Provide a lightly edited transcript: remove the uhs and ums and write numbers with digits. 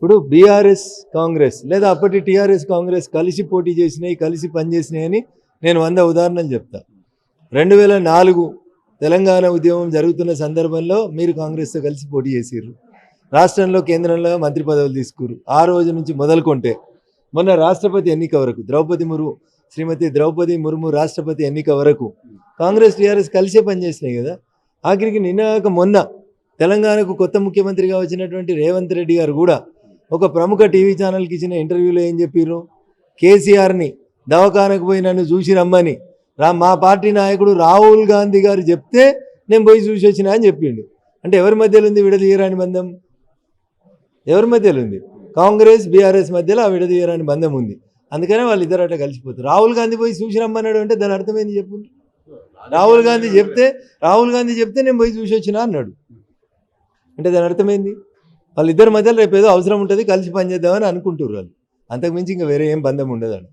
ఇప్పుడు బీఆర్ఎస్ కాంగ్రెస్ లేదా అప్పటి టీఆర్ఎస్ కాంగ్రెస్ కలిసి పోటీ చేసినాయి, కలిసి పనిచేసినాయి అని నేను 100 ఉదాహరణలు చెప్తా. 2004 తెలంగాణ ఉద్యమం జరుగుతున్న సందర్భంలో మీరు కాంగ్రెస్తో కలిసి పోటీ చేసిర్రు. రాష్ట్రంలో కేంద్రంలో మంత్రి పదవులు తీసుకురు. ఆ రోజు నుంచి మొదలుకొంటే మొన్న రాష్ట్రపతి ఎన్నిక వరకు శ్రీమతి ద్రౌపది ముర్ము రాష్ట్రపతి ఎన్నిక వరకు కాంగ్రెస్ టీఆర్ఎస్ కలిసే పనిచేసినాయి కదా. ఆఖరికి నిన్నగాక మొన్న తెలంగాణకు కొత్త ముఖ్యమంత్రిగా వచ్చినటువంటి రేవంత్ రెడ్డి గారు కూడా ఒక ప్రముఖ టీవీ ఛానల్కి ఇచ్చిన ఇంటర్వ్యూలో ఏం చెప్పారు, కేసీఆర్ని దవాఖానకు పోయి నన్ను చూసి రమ్మని మా పార్టీ నాయకుడు రాహుల్ గాంధీ గారు చెప్తే నేను పోయి చూసి వచ్చినా అని చెప్పిండు. అంటే ఎవరి మధ్యలో ఉంది విడదీయరాని బంధం? ఎవరి మధ్యలో ఉంది? కాంగ్రెస్ బీఆర్ఎస్ మధ్యలో ఆ విడదీయరాని బంధం ఉంది. అందుకనే వాళ్ళిద్దరు అట్లా కలిసిపోతారు. రాహుల్ గాంధీ పోయి చూసి రమ్మన్నాడు అంటే దాని అర్థమైంది చెప్పు. రాహుల్ గాంధీ చెప్తే నేను పోయి చూసి వచ్చినా అన్నాడు అంటే దాని అర్థమైంది. వాళ్ళిద్దరి మధ్యలో రేపు ఏదో అవసరం ఉంటుంది, కలిసి పనిచేద్దామని అనుకుంటున్నారు వాళ్ళు. అంతకుమించి ఇంకా వేరే ఏం బంధం ఉండదు.